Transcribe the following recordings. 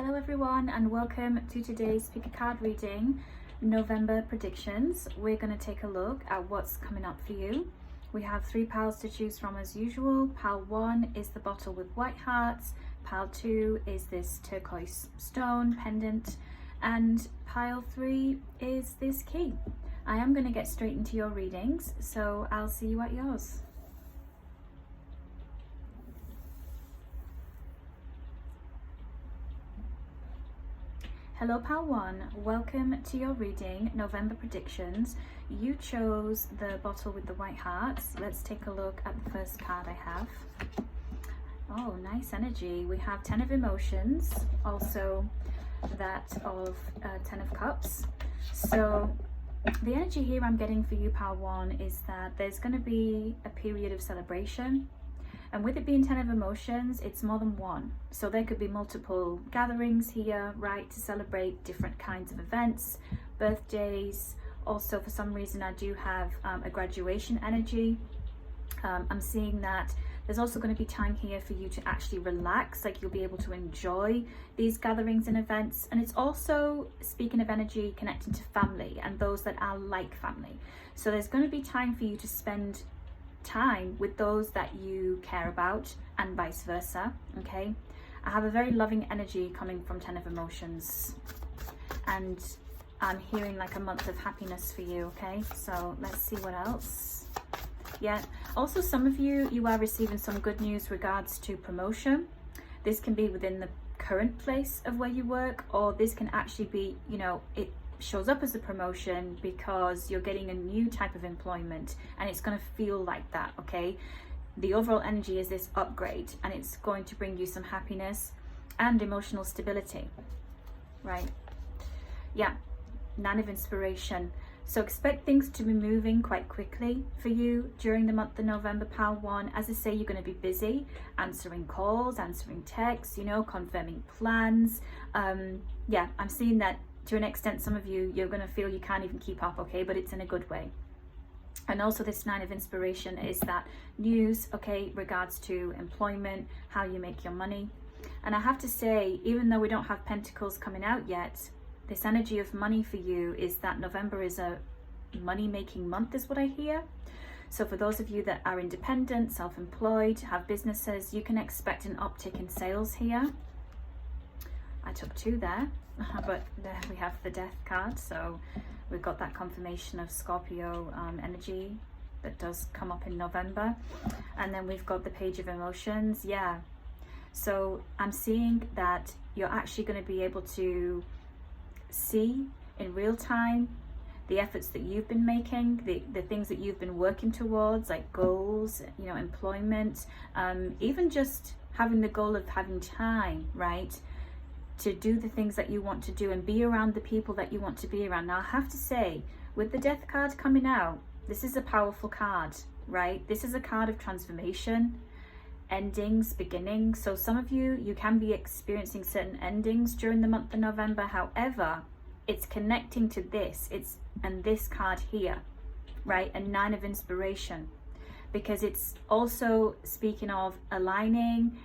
Hello everyone and welcome to today's pick a card reading, November predictions. We're going to take a look at what's coming up for you. We have 3 piles to choose from as usual. Pile 1 is the bottle with white hearts, pile 2 is this turquoise stone pendant, and pile 3 is this key. I am going to get straight into your readings, so I'll see you at yours. Hello pile 1, welcome to your reading, November predictions. You chose the bottle with the white hearts. Let's take a look at the first card I have. Oh, nice energy. We have 10 of emotions, also that of 10 of cups. So the energy here I'm getting for you pile 1 is that there's going to be a period of celebration. And with it being 10 of emotions, it's more than one. So there could be multiple gatherings here, right, to celebrate different kinds of events, birthdays. Also, for some reason, I do have a graduation energy. I'm seeing that there's also going to be time here for you to actually relax, like you'll be able to enjoy these gatherings and events. And it's also, speaking of energy, connecting to family and those that are like family. So there's going to be time for you to spend time with those that you care about and vice versa. Okay, I have a very loving energy coming from 10 of emotions, and I'm hearing like a month of happiness for you. Okay, so let's see what else. Yeah, also some of you are receiving some good news regards to promotion. This can be within the current place of where you work, or this can actually be, you know, it shows up as a promotion because you're getting a new type of employment and it's going to feel like that. Okay, the overall energy is this upgrade and it's going to bring you some happiness and emotional stability, right? Yeah, 9 of inspiration. So expect things to be moving quite quickly for you during the month of November, pile 1. As I say, you're going to be busy answering calls, answering texts, you know, confirming plans. Yeah, I'm seeing that to an extent, some of you're going to feel you can't even keep up, okay, but it's in a good way. And also this 9 of inspiration is that news, okay, regards to employment, how you make your money. And I have to say, even though we don't have pentacles coming out yet, this energy of money for you is that November is a money-making month, is what I hear. So for those of you that are independent, self-employed, have businesses, you can expect an uptick in sales here. I took 2 there, but there we have the death card, so we've got that confirmation of Scorpio energy that does come up in November. And then we've got the page of emotions. Yeah, so I'm seeing that you're actually going to be able to see in real time the efforts that you've been making, the things that you've been working towards, like goals, you know, employment, even just having the goal of having time, right, to do the things that you want to do and be around the people that you want to be around. Now I have to say, with the death card coming out, this is a powerful card, right? This is a card of transformation, endings, beginnings. So some of you can be experiencing certain endings during the month of November. However, it's connecting to this, and this card here, right? A 9 of inspiration, because it's also speaking of aligning,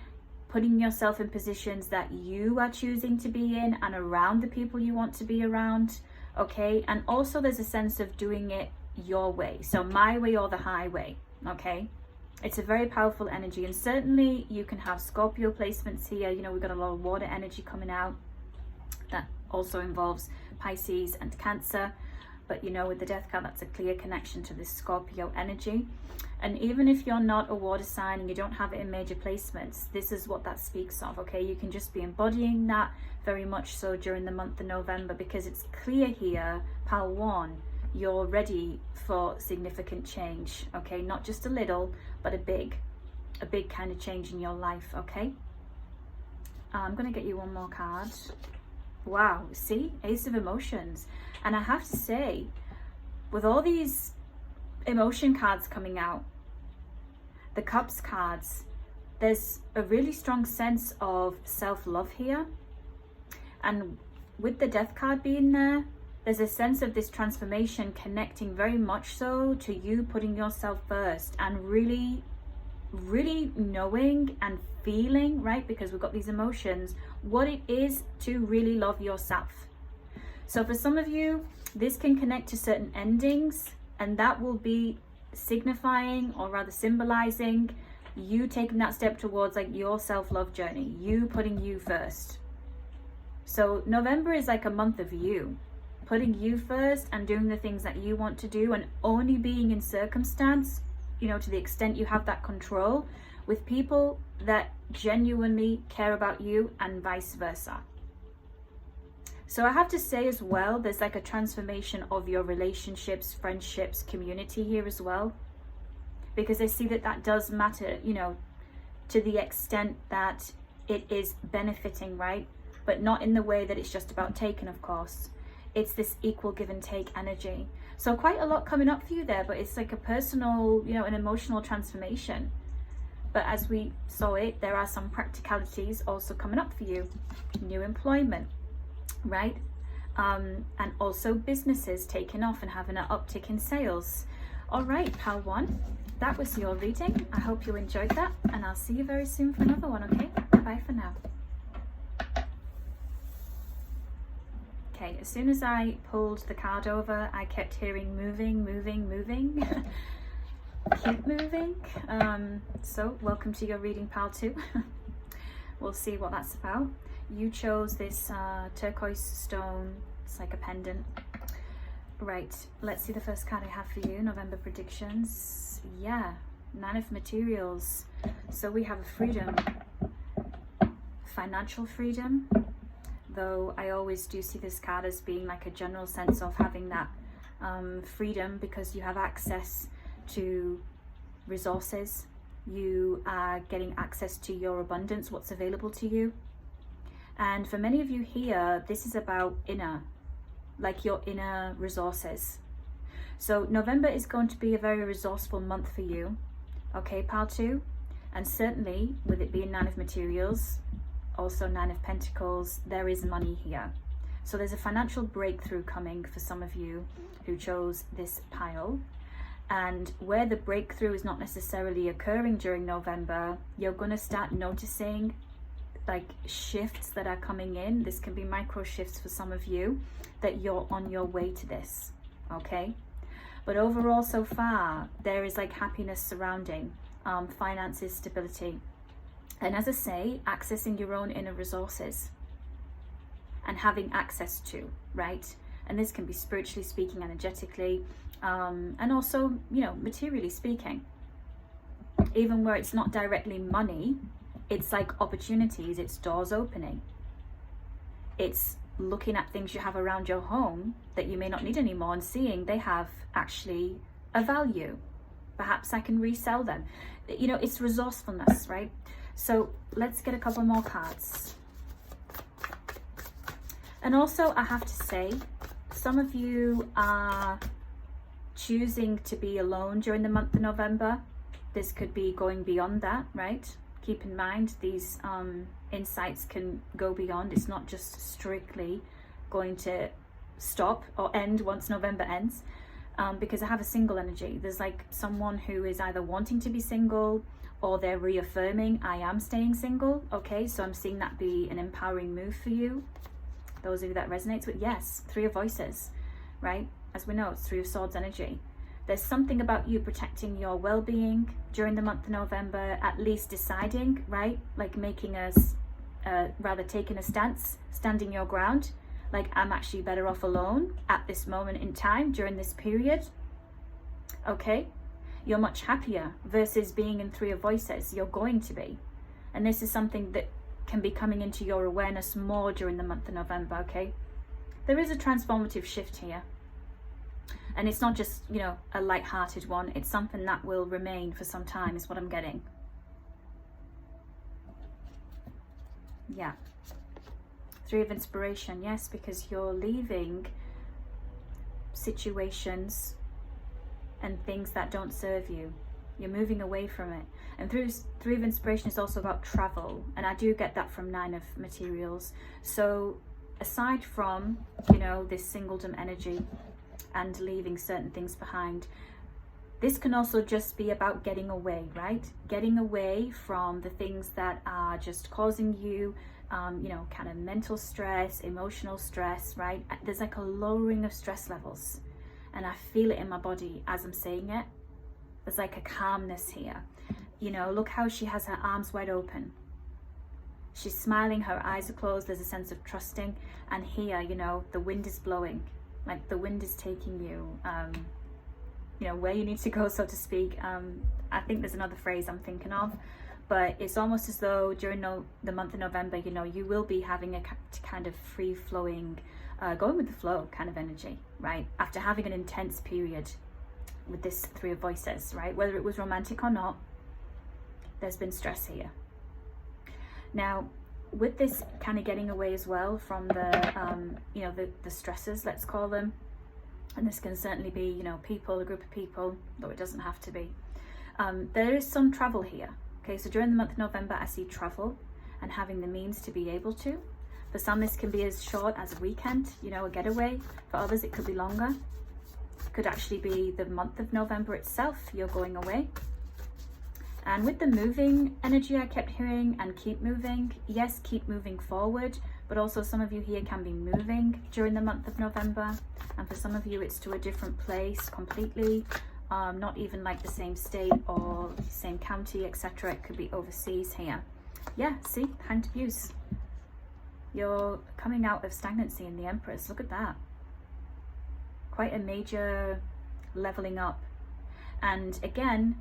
putting yourself in positions that you are choosing to be in and around the people you want to be around, okay? And also there's a sense of doing it your way, so my way or the highway, okay? It's a very powerful energy, and certainly you can have Scorpio placements here. You know, we've got a lot of water energy coming out that also involves Pisces and Cancer, but you know, with the death card, that's a clear connection to this Scorpio energy. And even if you're not a water sign and you don't have it in major placements, this is what that speaks of, okay? You can just be embodying that very much so during the month of November, because it's clear here, pile 1, you're ready for significant change, okay? Not just a little, but a big kind of change in your life, okay? I'm gonna get you one more card. Wow, see, Ace of Emotions. And I have to say, with all these emotion cards coming out, the Cups cards, there's a really strong sense of self-love here. And with the Death card being there, there's a sense of this transformation connecting very much so to you putting yourself first and really knowing and feeling, right, because we've got these emotions, what it is to really love yourself. So for some of you, this can connect to certain endings, and that will be signifying, or rather symbolizing, you taking that step towards like your self-love journey, you putting you first. So November is like a month of you putting you first and doing the things that you want to do, and only being in circumstance, you know, to the extent you have that control, with people that genuinely care about you, and vice versa. So I have to say as well, there's like a transformation of your relationships, friendships, community here as well, because I see that that does matter, you know, to the extent that it is benefiting, right? But not in the way that it's just about taking, of course. It's this equal give and take energy. So quite a lot coming up for you there, but it's like a personal, you know, an emotional transformation. But as we saw it, there are some practicalities also coming up for you. New employment, right? And also businesses taking off and having an uptick in sales. All right, pal one, that was your reading. I hope you enjoyed that, and I'll see you very soon for another one, okay? Bye for now. Okay, as soon as I pulled the card over, I kept hearing moving, moving, moving. Keep moving. So welcome to your reading, pal 2. We'll see what that's about. You chose this turquoise stone. It's like a pendant. Right, let's see the first card I have for you. November predictions. Yeah, 9 of materials. So we have a freedom, financial freedom, though I always do see this card as being like a general sense of having that freedom, because you have access to resources, you are getting access to your abundance, what's available to you. And for many of you here, this is about inner, like your inner resources. So November is going to be a very resourceful month for you, okay, pal 2? And certainly with it being 9 of materials, also 9 of pentacles, there is money here. So there's a financial breakthrough coming for some of you who chose this pile. And where the breakthrough is not necessarily occurring during November, you're going to start noticing like shifts that are coming in. This can be micro shifts for some of you, that you're on your way to this, okay? But overall, so far, there is like happiness surrounding finances, stability. And as I say, accessing your own inner resources and having access to, right? And this can be spiritually speaking, energetically, and also, you know, materially speaking. Even where it's not directly money, it's like opportunities, it's doors opening. It's looking at things you have around your home that you may not need anymore and seeing they have actually a value. Perhaps I can resell them. You know, it's resourcefulness, right? So let's get a couple more cards. And also, I have to say, some of you are choosing to be alone during the month of November. This could be going beyond that, right? Keep in mind, these insights can go beyond. It's not just strictly going to stop or end once November ends, because I have a single energy. There's like someone who is either wanting to be single, or they're reaffirming, I am staying single, okay? So I'm seeing that be an empowering move for you. Those of you that resonates with, yes, 3 of voices, right? As we know, it's 3 of swords energy. There's something about you protecting your well-being during the month of November, at least deciding, right? Like making rather taking a stance, standing your ground. Like, I'm actually better off alone at this moment in time during this period, okay? You're much happier versus being in 3 of voices. You're going to be. And this is something that can be coming into your awareness more during the month of November, okay? There is a transformative shift here. And it's not just, you know, a light-hearted one. It's something that will remain for some time, is what I'm getting. Yeah. 3 of inspiration, yes, because you're leaving situations and things that don't serve you. You're moving away from it. And 3 of inspiration is also about travel, and I do get that from 9 of materials. So aside from, you know, this singledom energy and leaving certain things behind, this can also just be about getting away, right? Getting away from the things that are just causing you you know, kind of mental stress, emotional stress, right? There's like a lowering of stress levels, and I feel it in my body as I'm saying it. There's like a calmness here. You know, look how she has her arms wide open. She's smiling, her eyes are closed, there's a sense of trusting. And here, you know, the wind is blowing, like the wind is taking you, you know, where you need to go, so to speak. I think there's another phrase I'm thinking of, but it's almost as though during the month of November, you know, you will be having a kind of free-flowing, going with the flow kind of energy, right? After having an intense period with this Three of Voices, right? Whether it was romantic or not, there's been stress here. Now, with this kind of getting away as well from the, you know, the stressors, let's call them, and this can certainly be, you know, people, a group of people, though it doesn't have to be. There is some travel here. Okay, so during the month of November, I see travel and having the means to be able to. For some, this can be as short as a weekend, you know, a getaway. For others, it could be longer. It could actually be the month of November itself, you're going away. And with the moving energy I kept hearing, and keep moving, yes, keep moving forward, but also some of you here can be moving during the month of November. And for some of you, it's to a different place completely. Not even like the same state or same county, etc. It could be overseas here. Yeah, see, Hanged Muse. You're coming out of stagnancy in the Empress. Look at that. Quite a major leveling up. And again,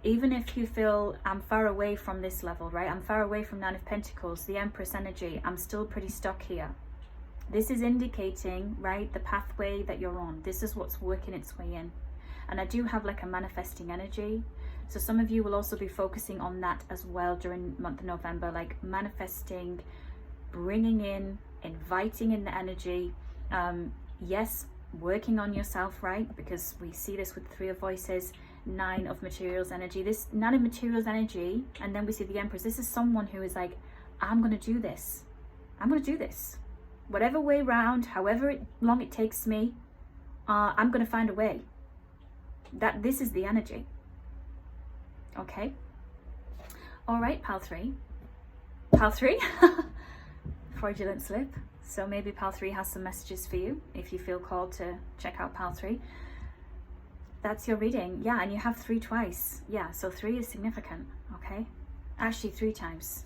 even if you feel I'm far away from this level, right? I'm far away from Nine of Pentacles, the Empress energy. I'm still pretty stuck here. This is indicating, right, the pathway that you're on. This is what's working its way in. And I do have like a manifesting energy. So some of you will also be focusing on that as well during the month of November, like manifesting, bringing in, inviting in the energy. Yes, working on yourself, right? Because we see this with the Three of Voices, Nine of Materials energy. This Nine of Materials energy, and then we see the Empress. This is someone who is like, I'm going to do this. I'm going to do this. Whatever way round, however long it takes me, I'm going to find a way. This is the energy. Okay. All right, pile 3. Pile 3? Fraudulent slip. So maybe pile 3 has some messages for you if you feel called to check out pile 3. That's your reading. Yeah, and you have 3 twice. Yeah, so 3 is significant. Okay. Actually 3 times.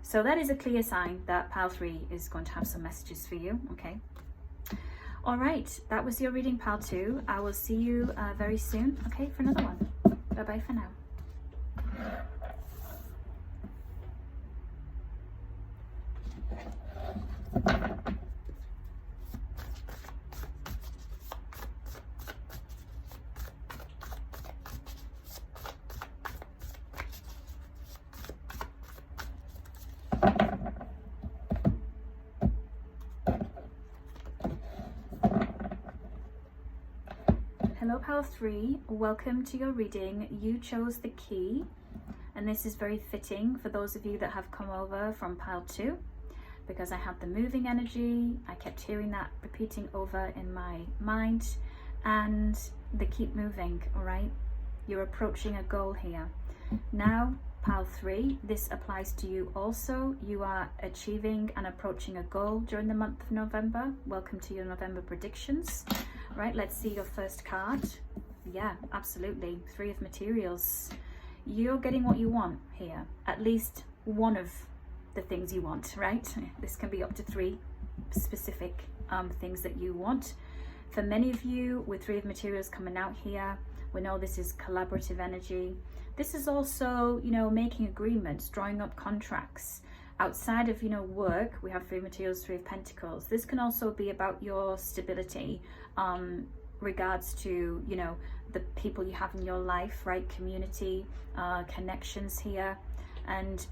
So that is a clear sign that pile 3 is going to have some messages for you. Okay. All right, that was your reading, pile 2. I will see you very soon, okay, for another one. Bye-bye for now. Hello, pile 3. Welcome to your reading. You chose the key, and this is very fitting for those of you that have come over from pile 2, because I had the moving energy. I kept hearing that repeating over in my mind, and the keep moving. All right, you're approaching a goal here. Now, pile 3, this applies to you also. You are achieving and approaching a goal during the month of November. Welcome to your November predictions. Right, let's see your first card. Yeah, absolutely. 3 of Materials. You're getting what you want here. At least one of the things you want, right? This can be up to 3 specific things that you want. For many of you, with 3 of Materials coming out here, we know this is collaborative energy. This is also, you know, making agreements, drawing up contracts. Outside of, you know, work, we have 3 of Materials, 3 of Pentacles. This can also be about your stability, regards to, you know, the people you have in your life, right? Community, connections here. And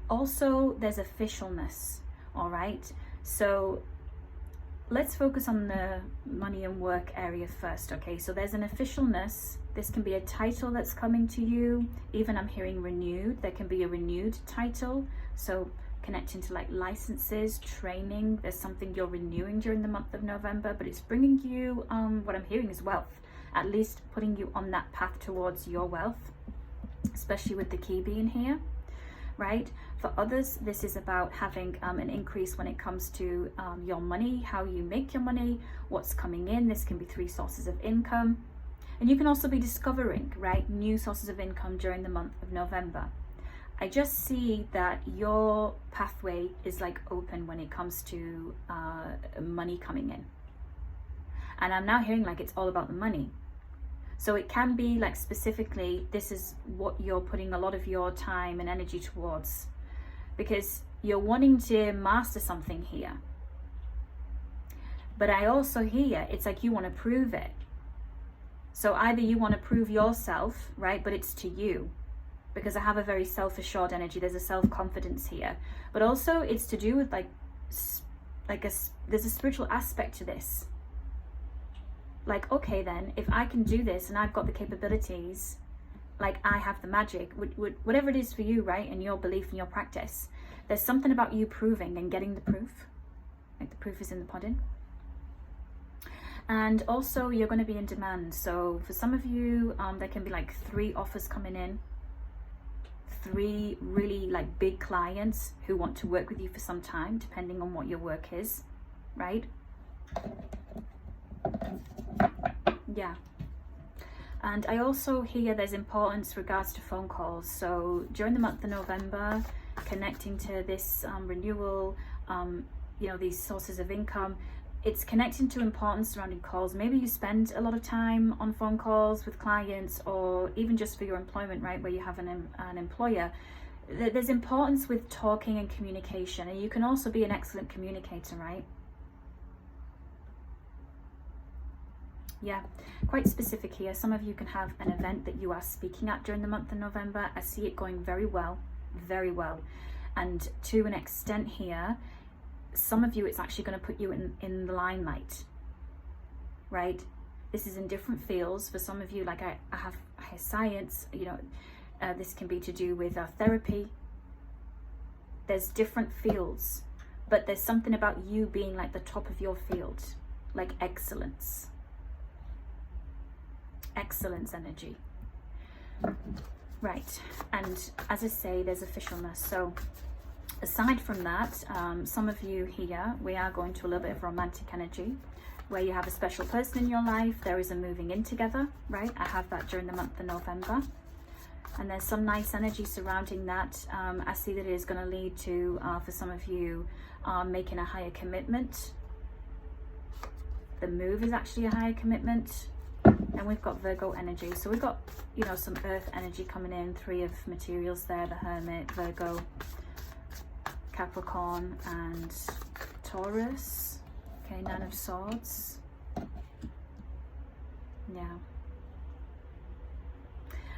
also there's officialness, all right? So let's focus on the money and work area first, okay? So there's an officialness. This can be a title that's coming to you. Even I'm hearing renewed. There can be a renewed title. So connecting to like licenses, training. There's something you're renewing during the month of November, but it's bringing you, what I'm hearing is wealth. At least putting you on that path towards your wealth, especially with the key being here, right? For others, this is about having an increase when it comes to your money, how you make your money, what's coming in. This can be 3 sources of income. And you can also be discovering, right, new sources of income during the month of November. I just see that your pathway is like open when it comes to money coming in. And I'm now hearing like it's all about the money. So it can be like specifically, this is what you're putting a lot of your time and energy towards, because you're wanting to master something here. But I also hear it's like you want to prove it. So either you want to prove yourself, right, but it's to you, because I have a very self-assured energy. There's a self-confidence here, but also it's to do with there's a spiritual aspect to this. Like, okay, then if I can do this and I've got the capabilities, like I have the magic, whatever it is for you, right, and your belief and your practice, there's something about you proving and getting the proof. Like the proof is in the pudding. And also you're going to be in demand. So for some of you, there can be like 3 offers coming in, 3 really like big clients who want to work with you for some time, depending on what your work is, right? Yeah. And I also hear there's importance regards to phone calls. So during the month of November, connecting to this renewal, you know, these sources of income, it's connecting to importance surrounding calls. Maybe you spend a lot of time on phone calls with clients, or even just for your employment, right, where you have an employer. There's importance with talking and communication, and you can also be an excellent communicator, right? Yeah, quite specific here. Some of you can have an event that you are speaking at during the month of November. I see it going very well, very well. And to an extent here, some of you, it's actually going to put you in the limelight, right? This is in different fields. For some of you, like I have science, you know, this can be to do with therapy. There's different fields, but there's something about you being like the top of your field, like excellence. Excellence energy. Right, and as I say, there's officialness. So aside from that, some of you here, we are going to a little bit of romantic energy, where you have a special person in your life. There is a moving in together, right? I have that during the month of November. And there's some nice energy surrounding that. I see that it is going to lead to, for some of you, making a higher commitment. The move is actually a higher commitment. And we've got Virgo energy. So we've got, you know, some earth energy coming in. 3 of materials there, the Hermit, Virgo, Capricorn, and Taurus. Okay, 9 of Swords. Yeah.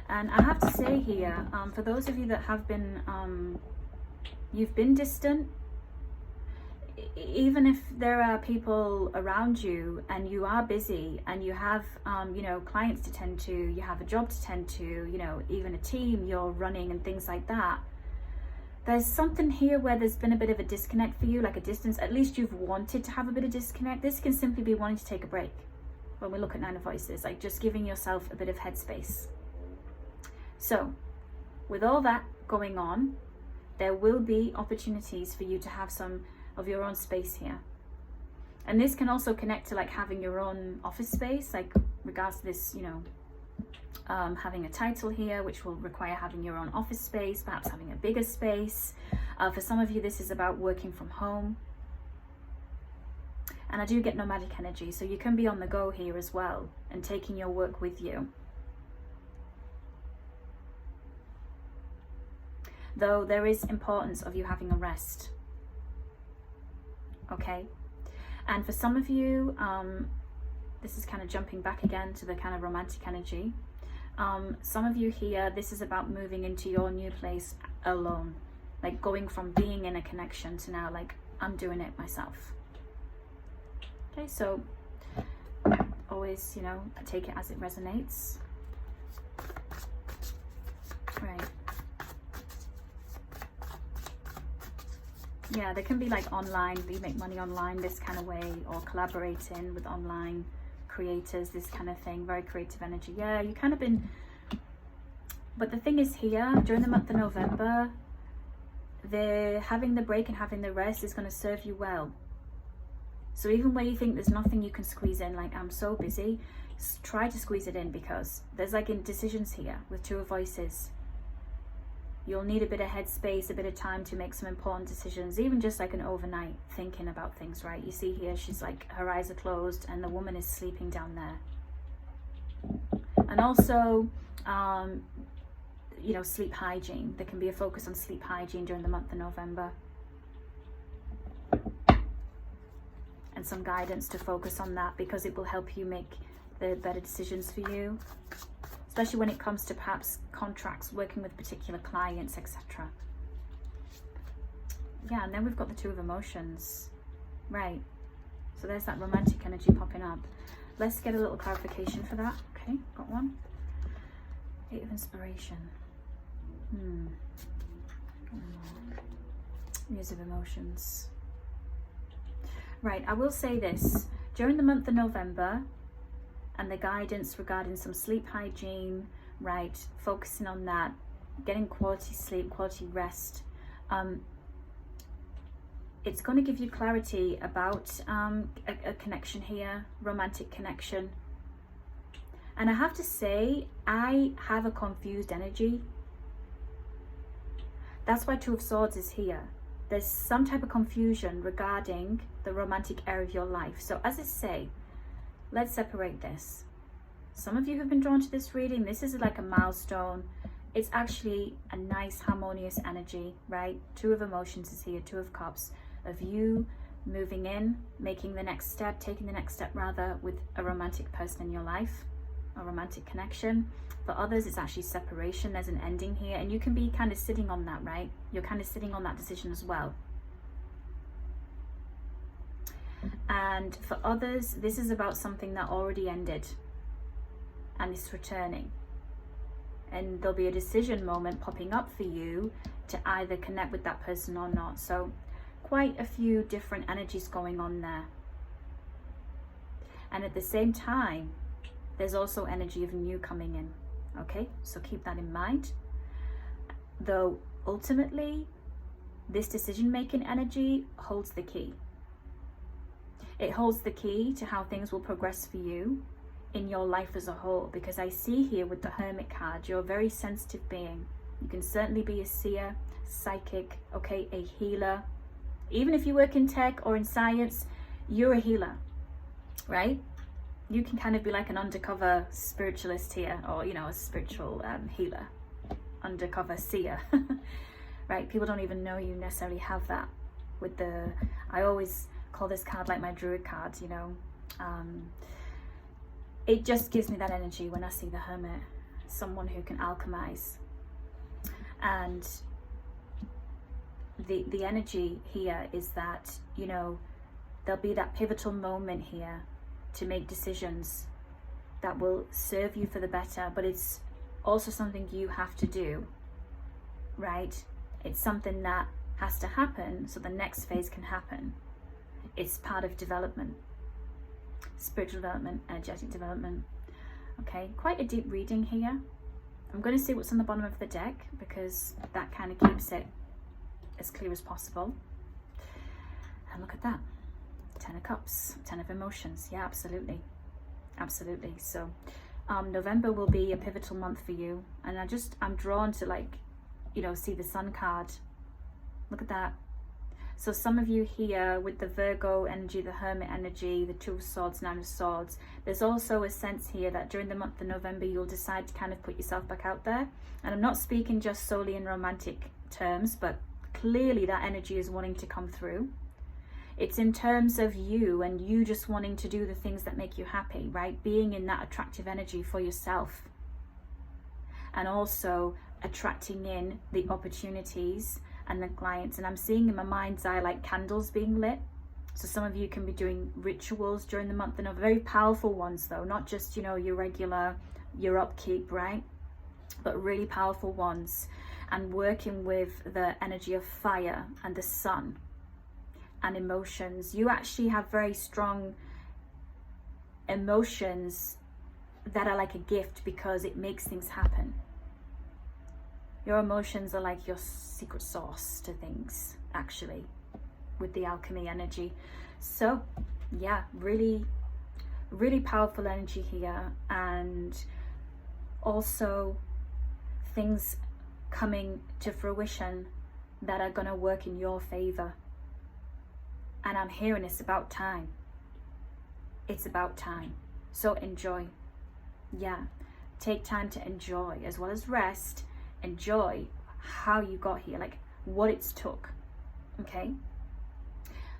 And I have to say here, for those of you that have been, you've been distant, even if there are people around you and you are busy and you have, you know, clients to tend to, you have a job to tend to, you know, even a team you're running and things like that, there's something here where there's been a bit of a disconnect for you, like a distance. At least you've wanted to have a bit of disconnect. This can simply be wanting to take a break. When we look at 9 of Voices, like just giving yourself a bit of headspace. So with all that going on, there will be opportunities for you to have some of your own space here. And this can also connect to like having your own office space, like regards to this, you know, having a title here, which will require having your own office space, perhaps having a bigger space. For some of you, this is about working from home. And I do get nomadic energy, so you can be on the go here as well and taking your work with you. Though there is importance of you having a rest. Okay, and for some of you, this is kind of jumping back again to the kind of romantic energy. Some of you here, this is about moving into your new place alone, like going from being in a connection to now like I'm doing it myself. Okay, so always, you know, take it as it resonates. Right. Yeah, there can be like online, you make money online this kind of way, or collaborating with online creators, this kind of thing, very creative energy. Yeah, you kind of been, but the thing is here, during the month of November, having the break and having the rest is going to serve you well. So even where you think there's nothing you can squeeze in, like I'm so busy, try to squeeze it in, because there's like indecisions here with Two of Voices. You'll need a bit of headspace, a bit of time to make some important decisions, even just like an overnight thinking about things, right? You see here, she's like, her eyes are closed and the woman is sleeping down there. And also, you know, sleep hygiene. There can be a focus on sleep hygiene during the month of November. And some guidance to focus on that, because it will help you make the better decisions for you, especially when it comes to perhaps contracts, working with particular clients, etc. Yeah, and then we've got the Two of Emotions. Right, so there's that romantic energy popping up. Let's get a little clarification for that. Okay, got one. Eight of Inspiration. Muse of Emotions. Right, I will say this. During the month of November, and the guidance regarding some sleep hygiene, right, focusing on that, getting quality sleep, quality rest, it's going to give you clarity about a connection here, romantic connection. And I have to say, I have a confused energy. That's why Two of Swords is here. There's some type of confusion regarding the romantic area of your life. So as I say, let's separate this. Some of you have been drawn to this reading. This is like a milestone. It's actually a nice harmonious energy, right? Two of Emotions is here, Two of Cups, of you moving in, making the next step, taking the next step rather, with a romantic person in your life, a romantic connection. For others, it's actually separation. There's an ending here, and you can be kind of sitting on that, right? You're kind of sitting on that decision as well. And for others, this is about something that already ended and is returning. And there'll be a decision moment popping up for you to either connect with that person or not. So quite a few different energies going on there. And at the same time, there's also energy of new coming in. Okay, so keep that in mind. Though ultimately, this decision-making energy holds the key. It holds the key to how things will progress for you in your life as a whole, because I see here with the Hermit card, you're a very sensitive being. You can certainly be a seer, psychic, okay, a healer. Even if you work in tech or in science, you're a healer, right? You can kind of be like an undercover spiritualist here, or, you know, a spiritual healer, undercover seer, right? People don't even know you necessarily have that. With the, I always call this card like my druid card, you know. It just gives me that energy when I see the Hermit, someone who can alchemize. And the energy here is that, you know, there'll be that pivotal moment here to make decisions that will serve you for the better, but it's also something you have to do, right? It's something that has to happen so the next phase can happen. It's part of development, spiritual development, energetic development. Okay, quite a deep reading here. I'm going to see what's on the bottom of the deck, because that kind of keeps it as clear as possible. And look at that. 10 of Cups, 10 of Emotions. Yeah, absolutely. Absolutely. So November will be a pivotal month for you. And I'm drawn to, like, you know, see the Sun card. Look at that. So some of you here with the Virgo energy, the Hermit energy, the Two of Swords, Nine of Swords, there's also a sense here that during the month of November, you'll decide to kind of put yourself back out there. And I'm not speaking just solely in romantic terms, but clearly that energy is wanting to come through. It's in terms of you and you just wanting to do the things that make you happy, right? Being in that attractive energy for yourself. And also attracting in the opportunities and the clients. And I'm seeing in my mind's eye like candles being lit. So some of you can be doing rituals during the month, and very powerful ones though, not just, you know, your regular, your upkeep, right? But really powerful ones. And working with the energy of fire and the sun and emotions. You actually have very strong emotions that are like a gift, because it makes things happen. Your emotions are like your secret sauce to things, actually, with the alchemy energy. So yeah, really, really powerful energy here, and also things coming to fruition that are going to work in your favor. And I'm hearing it's about time. It's about time. So enjoy. Yeah, take time to enjoy, as well as rest. Enjoy how you got here, like what it's took. Okay,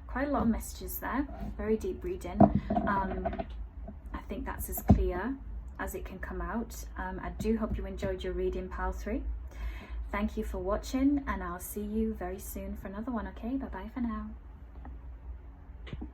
quite a lot of messages there, very deep reading. I think that's as clear as it can come out. I do hope you enjoyed your reading, Pile 3. Thank you for watching, and I'll see you very soon for another one. Okay, bye bye for now.